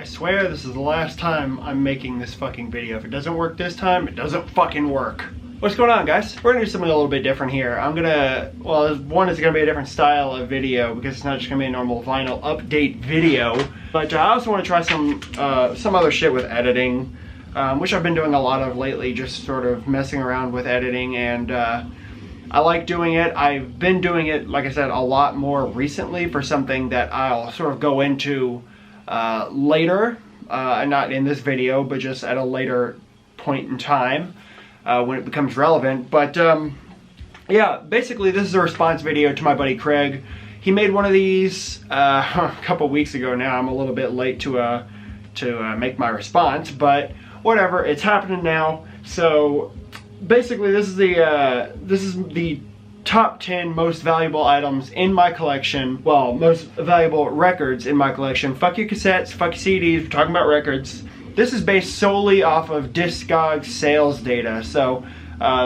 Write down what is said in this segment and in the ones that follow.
I swear this is the last time I'm making this fucking video. If it doesn't work this time, it doesn't fucking work. What's going on, guys? We're gonna do something a little bit different here. I'm gonna, well, one is gonna be a different style of video because it's not just gonna be a normal vinyl update video. But I also want to try some other shit with editing, which I've been doing a lot of lately, just sort of messing around with editing, and I like doing it. I've been doing it, like I said, a lot more recently for something that I'll sort of go into later, not in this video, but just at a later point in time when it becomes relevant. But yeah, basically this is a response video to my buddy Craig. He made one of these a couple weeks ago now. I'm a little bit late to make my response, but whatever, it's happening now. So basically this is the top 10 most valuable items in my collection. Well, most valuable records in my collection. Fuck your cassettes, fuck your CDs, we're talking about records. This is based solely off of Discogs sales data. So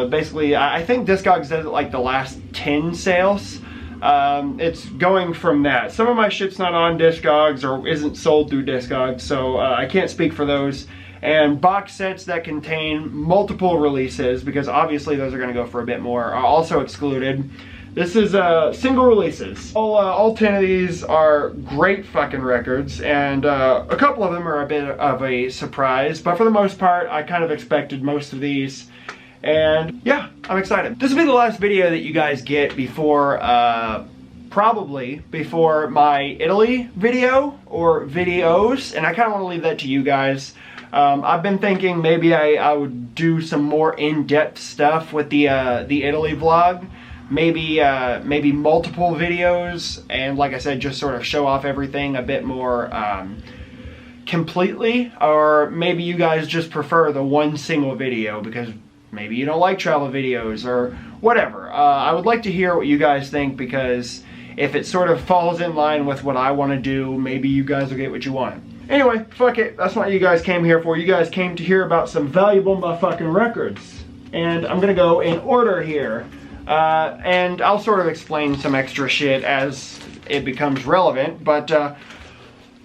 basically, I think Discogs does it like the last 10 sales. It's going from that. Some of my shit's not on Discogs or isn't sold through Discogs, so I can't speak for those. And box sets that contain multiple releases, because obviously those are going to go for a bit more, are also excluded. This is single releases. All 10 of these are great fucking records, and a couple of them are a bit of a surprise, but for the most part, I kind of expected most of these. And yeah, I'm excited. This will be the last video that you guys get before, probably before my Italy video, or videos, and I kind of want to leave that to you guys. I've been thinking maybe I would do some more in-depth stuff with the Italy vlog. Maybe multiple videos, and like I said, just sort of show off everything a bit more completely. Or maybe you guys just prefer the one single video because maybe you don't like travel videos or whatever. I would like to hear what you guys think, because if it sort of falls in line with what I want to do, maybe you guys will get what you want. Anyway, fuck it. That's what you guys came here for. You guys came to hear about some valuable motherfucking records. And I'm gonna go in order here. And I'll sort of explain some extra shit as it becomes relevant. But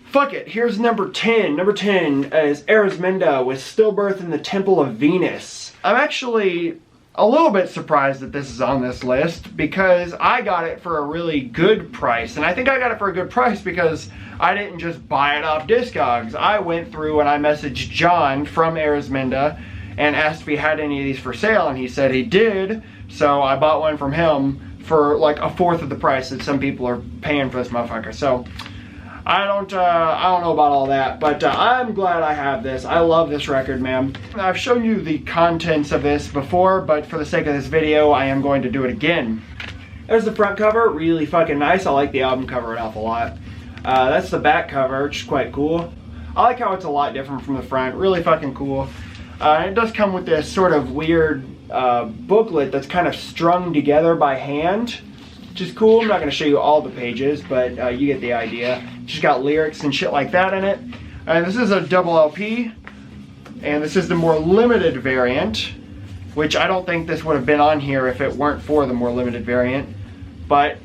fuck it. Here's number 10. Number 10 is Arisminda with Stillbirth in the Temple of Venus. I'm actually a little bit surprised that this is on this list, because I got it for a really good price. And I think I got it for a good price because I didn't just buy it off Discogs. I went through and I messaged John from Arisminda and asked if he had any of these for sale, and he said he did. So I bought one from him for like a fourth of the price that some people are paying for this motherfucker. So I don't know about all that, but I'm glad I have this. I love this record, man. I've shown you the contents of this before, but for the sake of this video, I am going to do it again. There's the front cover, really fucking nice. I like the album cover an awful lot. That's the back cover, which is quite cool. I like how it's a lot different from the front, really fucking cool. It does come with this sort of weird booklet that's kind of strung together by hand, which is cool. I'm not going to show you all the pages, but you get the idea. It's just got lyrics and shit like that in it. And this is a double LP, and this is the more limited variant, which I don't think this would have been on here if it weren't for the more limited variant. But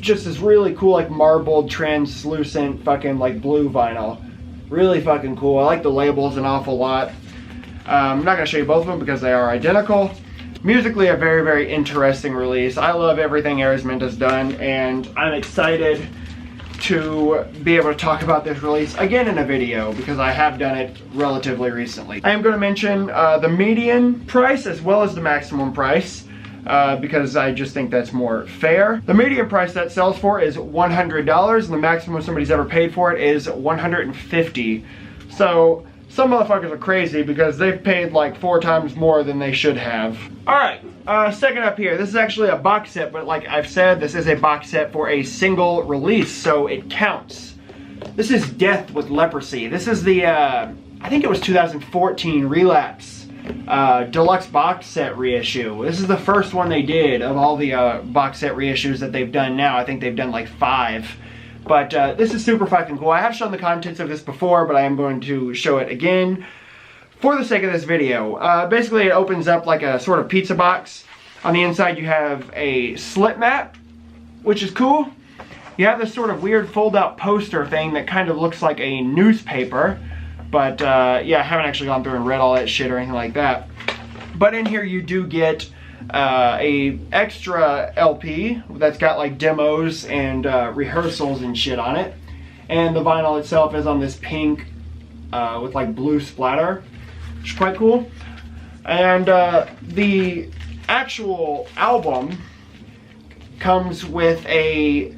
just this really cool, like marbled, translucent, fucking like blue vinyl. Really fucking cool. I like the labels an awful lot. I'm not going to show you both of them because they are identical. Musically, a very, very interesting release. I love everything Arisminda's done, and I'm excited to be able to talk about this release again in a video, because I have done it relatively recently. I am going to mention the median price as well as the maximum price, because I just think that's more fair. The median price that sells for is $100, and the maximum somebody's ever paid for it is $150. So some motherfuckers are crazy because they've paid like 4 times more than they should have. Alright, second up here, this is actually a box set, but like I've said, this is a box set for a single release, so it counts. This is Death with Leprosy. This is the, I think it was 2014 Relapse deluxe box set reissue. This is the first one they did of all the box set reissues that they've done now. I think they've done like 5. But this is super fucking cool. I have shown the contents of this before, but I am going to show it again for the sake of this video. Basically, it opens up like a sort of pizza box. On the inside, you have a slip mat, which is cool. You have this sort of weird fold-out poster thing that kind of looks like a newspaper. But yeah, I haven't actually gone through and read all that shit or anything like that. But in here you do get a extra LP that's got like demos and rehearsals and shit on it. And the vinyl itself is on this pink with like blue splatter, which is quite cool. And the actual album comes with a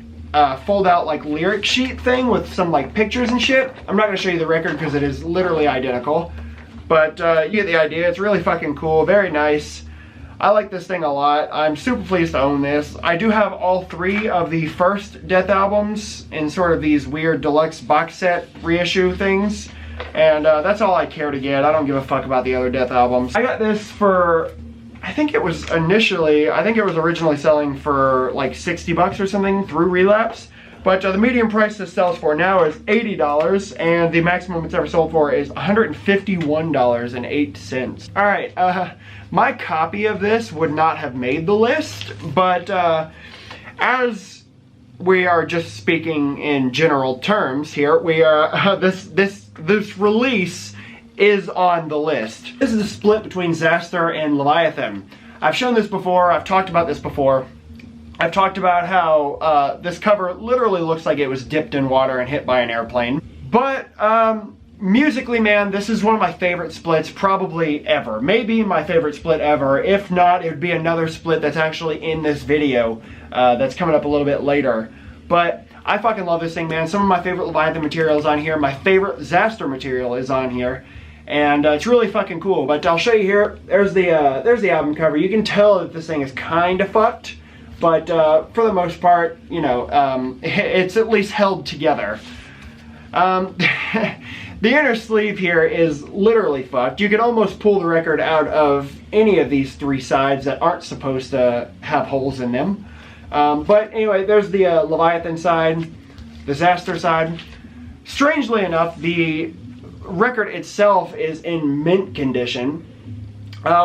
fold-out like lyric sheet thing with some like pictures and shit. I'm not going to show you the record because it is literally identical, but you get the idea. It's really fucking cool, very nice. I like this thing a lot. I'm super pleased to own this. I do have all 3 of the first Death albums in sort of these weird deluxe box set reissue things, and that's all I care to get. I don't give a fuck about the other Death albums. I got this for, I think it was originally selling for like 60 bucks or something through Relapse, but the medium price this sells for now is $80, and the maximum it's ever sold for is $151.08. All right, my copy of this would not have made the list, but as we are just speaking in general terms here, we are this release is on the list. This is a split between Zester and Leviathan. I've shown this before, I've talked about this before. I've talked about how this cover literally looks like it was dipped in water and hit by an airplane. But musically, man, this is one of my favorite splits probably ever. Maybe my favorite split ever. If not, it would be another split that's actually in this video that's coming up a little bit later. But I fucking love this thing, man. Some of my favorite Leviathan material is on here. My favorite Zester material is on here. And it's really fucking cool. But I'll show you here. There's the album cover. You can tell that this thing is kind of fucked. But for the most part, you know, it's at least held together. The inner sleeve here is literally fucked. You could almost pull the record out of any of these 3 sides that aren't supposed to have holes in them. But anyway, there's the Leviathan side, the Zester side. Strangely enough, the record itself is in mint condition,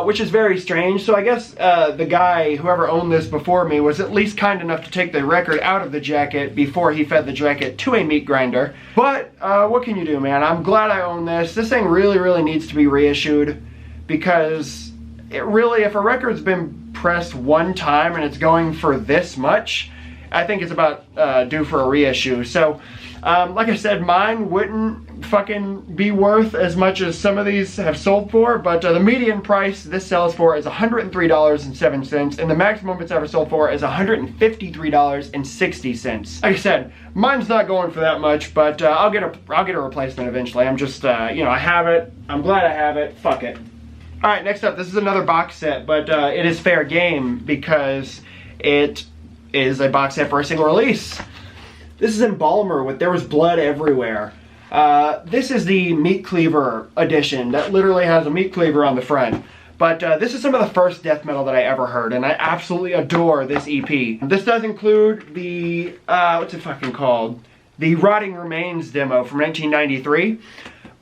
which is very strange. So I guess the guy, whoever owned this before me, was at least kind enough to take the record out of the jacket before he fed the jacket to a meat grinder. But what can you do, man? I'm glad I own this. This thing really, really needs to be reissued, because it really, if a record's been pressed one time and it's going for this much, I think it's about due for a reissue. So like I said, mine wouldn't fucking be worth as much as some of these have sold for, but the median price this sells for is $103.07, and the maximum it's ever sold for is $153.60. Like I said, mine's not going for that much, but I'll get a replacement eventually. I'm just you know, I have it. I'm glad I have it. Fuck it. All right, next up, this is another box set, but it is fair game because it is a box set for a single release. This is in Balmer with There Was Blood Everywhere. This is the meat cleaver edition that literally has a meat cleaver on the front. But this is some of the first death metal that I ever heard, and I absolutely adore this EP. This does include the, what's it fucking called? The Rotting Remains demo from 1993.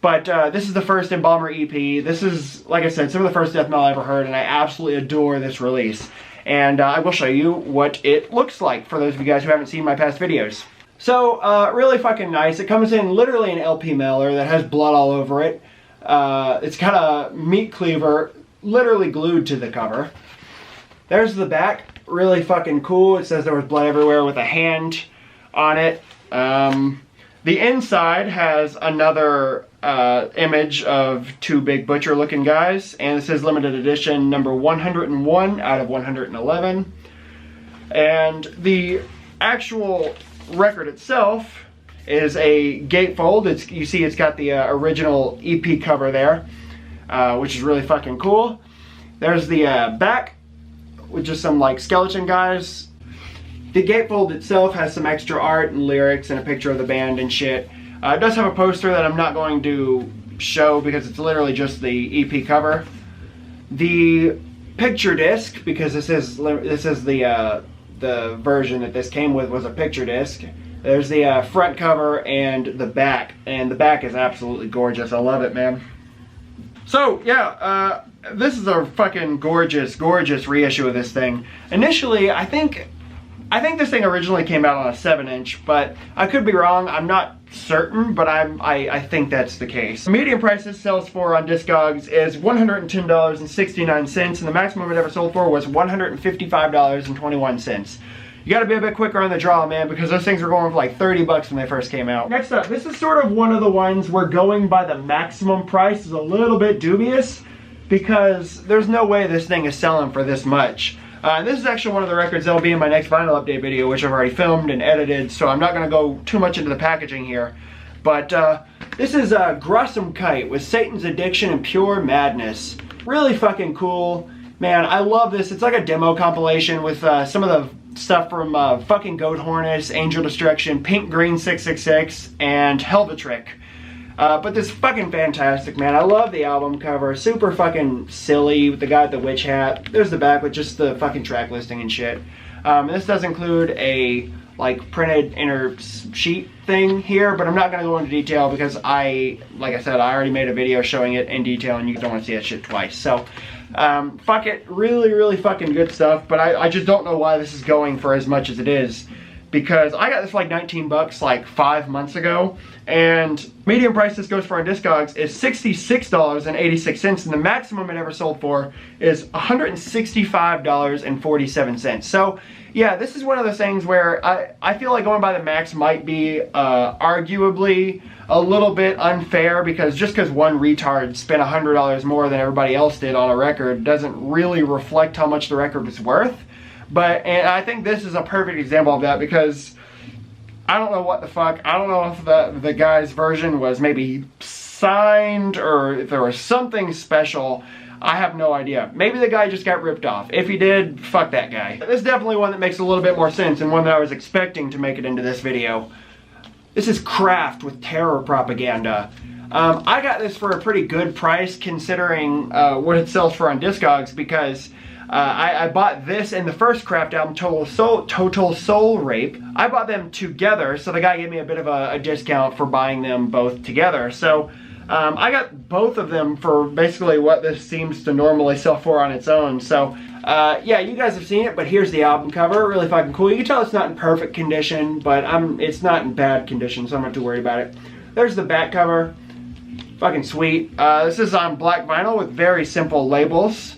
But this is the first Embalmer EP. This is, like I said, some of the first death metal I ever heard, and I absolutely adore this release. And I will show you what it looks like for those of you guys who haven't seen my past videos. So, really fucking nice. It comes in literally an LP mailer that has blood all over it. It's got a meat cleaver literally glued to the cover. There's the back. Really fucking cool. It says There Was Blood Everywhere with a hand on it. The inside has another image of 2 big butcher looking guys, and it says limited edition number 101 out of 111. And the actual record itself is a gatefold. You see it's got the original EP cover there, which is really fucking cool. There's the back with just some like skeleton guys. The gatefold itself has some extra art and lyrics and a picture of the band and shit. It does have a poster that I'm not going to show because it's literally just the EP cover. The picture disc, because this is the version that this came with, was a picture disc. There's the front cover and the back is absolutely gorgeous. I love it, man. So yeah, this is a fucking gorgeous, gorgeous reissue of this thing. Initially, I think I think this thing originally came out on a 7-inch, but I could be wrong. I'm not certain, but I think that's the case. The medium price this sells for on Discogs is $110.69, and the maximum it ever sold for was $155.21. You gotta be a bit quicker on the draw, man, because those things were going for like 30 bucks when they first came out. Next up, this is sort of one of the ones where going by the maximum price is a little bit dubious, because there's no way this thing is selling for this much. This is actually one of the records that'll be in my next vinyl update video, which I've already filmed and edited, so I'm not going to go too much into the packaging here. But this is Burzum Kite with Satan's Addiction and Pure Madness. Really fucking cool. Man, I love this. It's like a demo compilation with some of the stuff from fucking Goat Hornets, Angel Destruction, Pink Green 666, and Helvetrick. But this is fucking fantastic, man. I love the album cover. Super fucking silly with the guy with the witch hat. There's the back with just the fucking track listing and shit. This does include a like printed inner sheet thing here, but I'm not gonna go into detail because like I said, I already made a video showing it in detail and you don't want to see that shit twice. So, fuck it. Really, really fucking good stuff, but I just don't know why this is going for as much as it is. Because I got this for like 19 bucks like 5 months ago, and medium price this goes for on Discogs is $66.86, and the maximum it ever sold for is $165.47. So yeah, this is one of those things where I feel like going by the max might be arguably a little bit unfair, because just because one retard spent $100 more than everybody else did on a record doesn't really reflect how much the record was worth. And I think this is a perfect example of that, because I don't know what the fuck. I don't know if the guy's version was maybe signed or if there was something special. I have no idea. Maybe the guy just got ripped off. If he did, fuck that guy. This is definitely one that makes a little bit more sense, and one that I was expecting to make it into this video. This is Kraft with Terror Propaganda. I got this for a pretty good price considering what it sells for on Discogs, because I bought this and the first Kraft album, Total Soul Rape. I bought them together, so the guy gave me a bit of a discount for buying them both together. So I got both of them for basically what this seems to normally sell for on its own. So yeah, you guys have seen it, but here's the album cover. Really fucking cool. You can tell it's not in perfect condition, but it's not in bad condition, so I'm not too worried about it. There's the back cover. Fucking sweet. This is on black vinyl with very simple labels.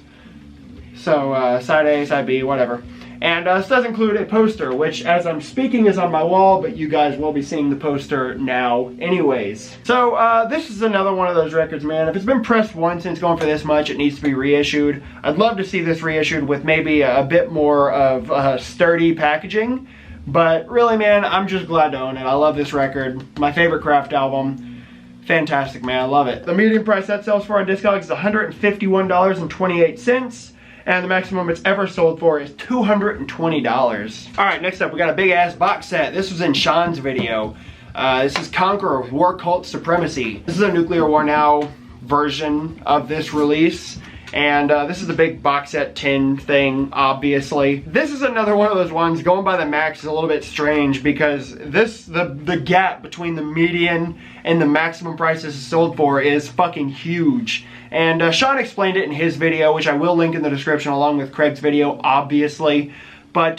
So, side A, side B, whatever. And this does include a poster, which as I'm speaking is on my wall, but you guys will be seeing the poster now anyways. So, this is another one of those records, man. If it's been pressed once and it's going for this much, it needs to be reissued. I'd love to see this reissued with maybe a bit more of sturdy packaging. But really, man, I'm just glad to own it. I love this record. My favorite Kraft album. Fantastic, man. I love it. The medium price that sells for on Discogs is $151.28. And the maximum it's ever sold for is $220. Alright, next up we got a big ass box set. This was in Shawn's video. This is Conqueror of War Cult Supremacy. This is a Nuclear War Now version of this release. And this is the big box set tin thing, obviously. This is another one of those ones, going by the max is a little bit strange, because the gap between the median and the maximum price this is sold for is fucking huge. And Shawn explained it in his video, which I will link in the description along with Craig's video, obviously. But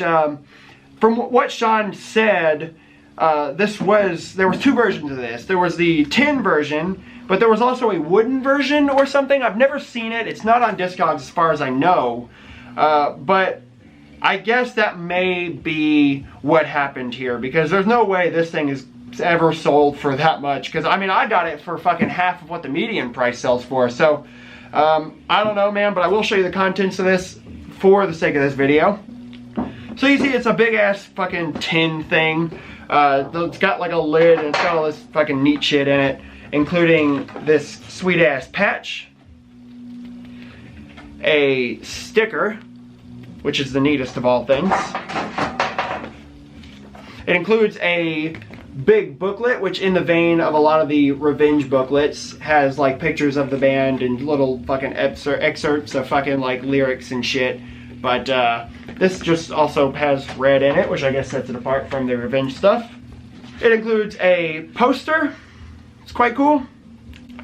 from what Shawn said, there was two versions of this. There was the tin version, but there was also a wooden version or something. I've never seen it. It's not on Discogs as far as I know. But I guess that may be what happened here, because there's no way this thing is ever sold for that much. Because, I mean, I got it for fucking half of what the median price sells for. So, I don't know, man, but I will show you the contents of this for the sake of this video. So you see it's a big ass fucking tin thing. It's got like a lid and it's got all this fucking neat shit in it, including this sweet ass patch, a sticker, which is the neatest of all things. It includes a big booklet, which in the vein of a lot of the Revenge booklets has like pictures of the band and little fucking excerpts of fucking like lyrics and shit. But this just also has red in it, which I guess sets it apart from the Revenge stuff. It includes a poster, it's quite cool,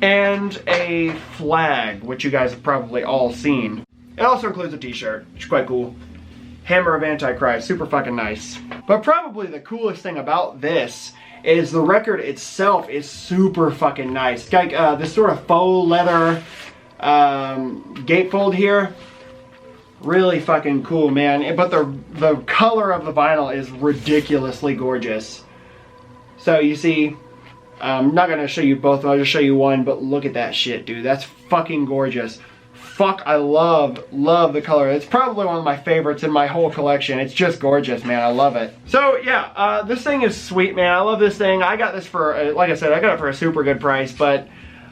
and a flag, which you guys have probably all seen. It also includes a t-shirt, which is quite cool. Hammer of Antichrist, super fucking nice. But probably the coolest thing about this is the record itself is super fucking nice. It's got this sort of faux leather gatefold here. Really fucking cool, man. But the color of the vinyl is ridiculously gorgeous. So you see, I'm not gonna show you both, I'll just show you one, but look at that shit, dude. That's fucking gorgeous. Fuck, I love the color. It's probably one of my favorites in my whole collection. It's just gorgeous, man. I love it. So yeah, this thing is sweet, man. I love this thing. I got this for, like I said, I got it for a super good price, but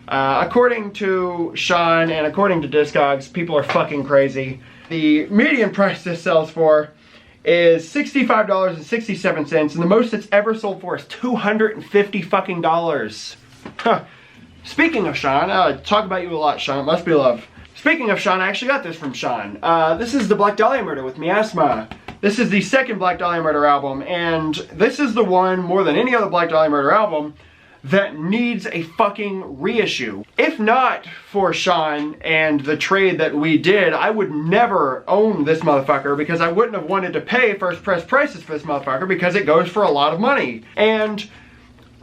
according to Shawn and according to Discogs, people are fucking crazy. The median price this sells for is $65.67, and the most it's ever sold for is $250 fucking dollars. Huh. Speaking of Shawn, talk about you a lot, Shawn. It must be love. Speaking of Shawn, I actually got this from Shawn. This is the Black Dahlia Murder with Miasma. This is the second Black Dahlia Murder album, and this is the one, more than any other Black Dahlia Murder album, that needs a fucking reissue. If not for Shawn and the trade that we did, I would never own this motherfucker because I wouldn't have wanted to pay first press prices for this motherfucker because it goes for a lot of money. And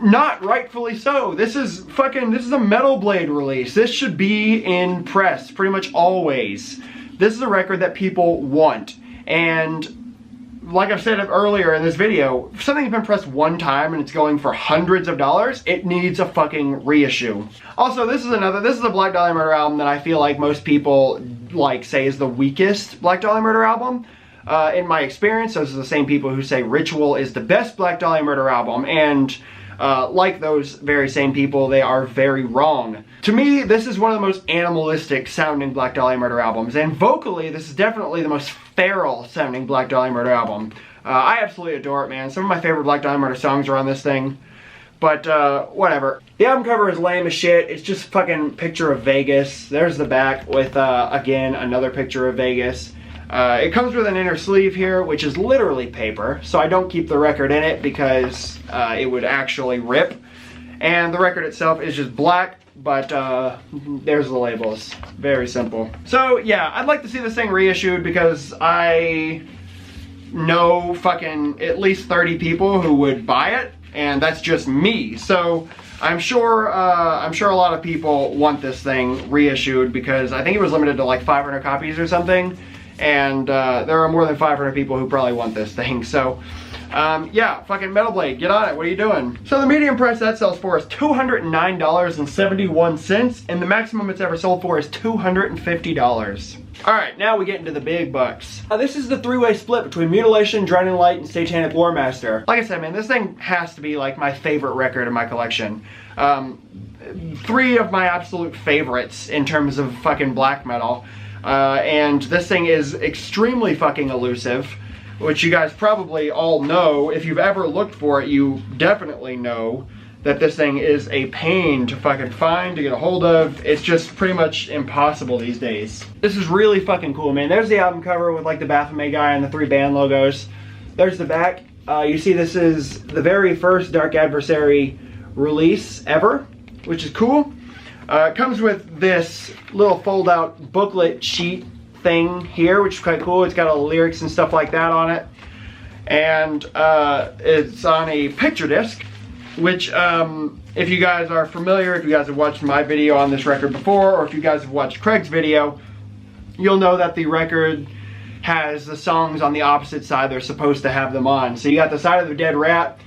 not rightfully so. This is a Metalblade release. This should be in press pretty much always. This is a record that people want. And like I've said earlier in this video, if something's been pressed one time and it's going for hundreds of dollars, it needs a fucking reissue. Also, this is a Black Dahlia Murder album that I feel like most people say is the weakest Black Dahlia Murder album. In my experience, those are the same people who say Ritual is the best Black Dahlia Murder album, and like those very same people, they are very wrong. To me, this is one of the most animalistic sounding Black Dahlia Murder albums, and vocally, this is definitely the most feral sounding Black Dahlia Murder album. I absolutely adore it, man. Some of my favorite Black Dahlia Murder songs are on this thing, but whatever. The album cover is lame as shit. It's just fucking picture of Vegas. There's the back with, again, another picture of Vegas. It comes with an inner sleeve here, which is literally paper, so I don't keep the record in it because it would actually rip. And the record itself is just black, but there's the labels. Very simple. So yeah, I'd like to see this thing reissued because I know fucking at least 30 people who would buy it, and that's just me. So I'm sure a lot of people want this thing reissued because I think it was limited to like 500 copies or something. And there are more than 500 people who probably want this thing. So yeah, fucking Metalblade, get on it. What are you doing? So the median price that sells for is $209.71, and the maximum it's ever sold for is $250. Alright, now we get into the big bucks. This is the three-way split between Mutilation, Drowning Light, and Satanic Warmaster. Like I said, man, this thing has to be like my favorite record in my collection. Three of my absolute favorites in terms of fucking black metal. And this thing is extremely fucking elusive, which you guys probably all know. If you've ever looked for it, you definitely know that this thing is a pain to fucking find, to get a hold of. It's just pretty much impossible these days. This is really fucking cool, man. There's the album cover with like the Baphomet guy and the three band logos. There's the back. You see this is the very first Dark Adversary release ever, which is cool. It comes with this little fold-out booklet sheet thing here, which is quite cool. It's got all the lyrics and stuff like that on it. And it's on a picture disc, which if you guys are familiar, if you guys have watched my video on this record before, or if you guys have watched Craig's video, you'll know that the record has the songs on the opposite side they're supposed to have them on. So you got the side of the Dead Rat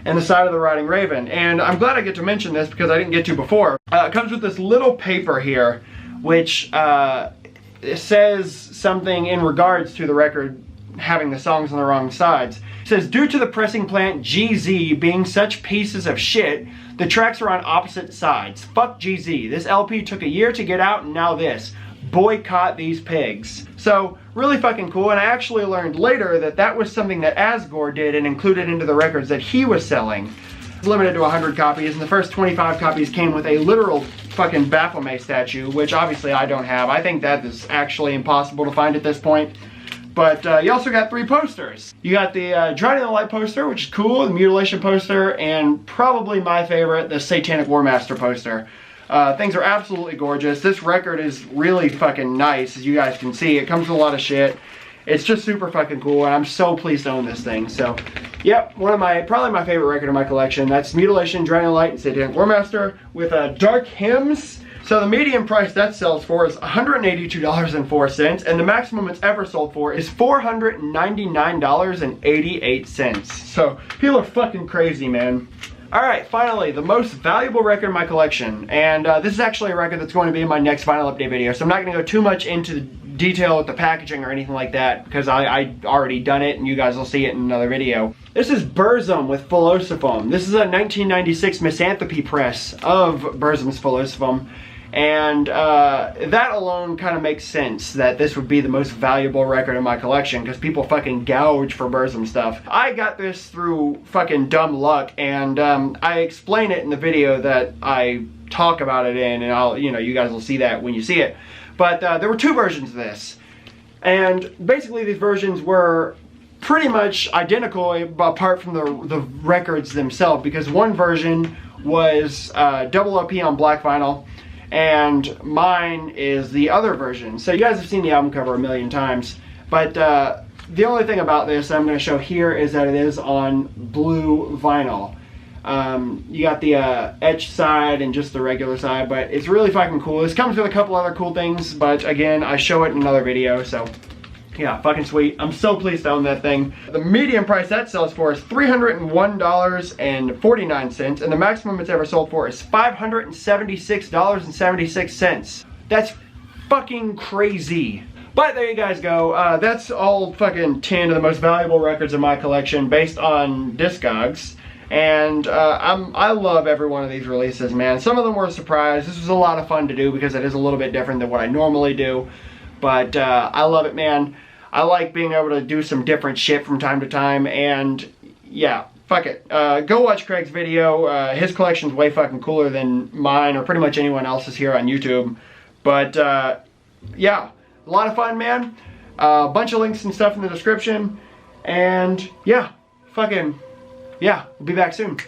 and the side of the Riding Raven. And I'm glad I get to mention this because I didn't get to before. It comes with this little paper here, which it says something in regards to the record having the songs on the wrong sides. It says, due to the pressing plant GZ being such pieces of shit, the tracks are on opposite sides. Fuck GZ. This LP took a year to get out, and now this. Boycott these pigs. So, really fucking cool, and I actually learned later that that was something that Asgore did and included into the records that he was selling. It's limited to 100 copies, and the first 25 copies came with a literal fucking Baphomet statue, which obviously I don't have. I think that is actually impossible to find at this point. But you also got 3 posters. You got the Drowning the Light poster, which is cool, the Mutilation poster, and probably my favorite, the Satanic Warmaster poster. Things are absolutely gorgeous. This record is really fucking nice, as you guys can see. It comes with a lot of shit. It's just super fucking cool, and I'm so pleased to own this thing. So, yep, probably my favorite record in my collection. That's Mutilation, Adrenaline Light, and Satanic Warmaster with Dark Hymns. So the median price that sells for is $182.04, and the maximum it's ever sold for is $499.88. So people are fucking crazy, man. Alright, finally, the most valuable record in my collection. And this is actually a record that's going to be in my next vinyl update video, so I'm not going to go too much into the detail with the packaging or anything like that, because I already done it and you guys will see it in another video. This is Burzum with Philosophem. This is a 1996 Misanthropy press of Burzum's Philosophem. And that alone kind of makes sense that this would be the most valuable record in my collection, because people fucking gouge for Burzum stuff. I got this through fucking dumb luck, and I explain it in the video that I talk about it in, and you guys will see that when you see it. But there were two versions of this, and basically these versions were pretty much identical apart from the records themselves, because one version was double OP on black vinyl, and mine is the other version. So you guys have seen the album cover a million times, but the only thing about this I'm going to show here is that it is on blue vinyl. You got the etched side and just the regular side, but it's really fucking cool. This comes with a couple other cool things, but again, I show it in another video, so yeah, fucking sweet. I'm so pleased to own that thing. The median price that sells for is $301.49, and the maximum it's ever sold for is $576.76. That's fucking crazy. But there you guys go. That's all fucking 10 of the most valuable records in my collection based on Discogs. And I love every one of these releases, man. Some of them were a surprise. This was a lot of fun to do because it is a little bit different than what I normally do. But I love it, man. I like being able to do some different shit from time to time, and yeah, fuck it. Go watch Craig's video. His collection's way fucking cooler than mine or pretty much anyone else's here on YouTube. But yeah, a lot of fun, man. A bunch of links and stuff in the description. And yeah, fucking, yeah, we'll be back soon.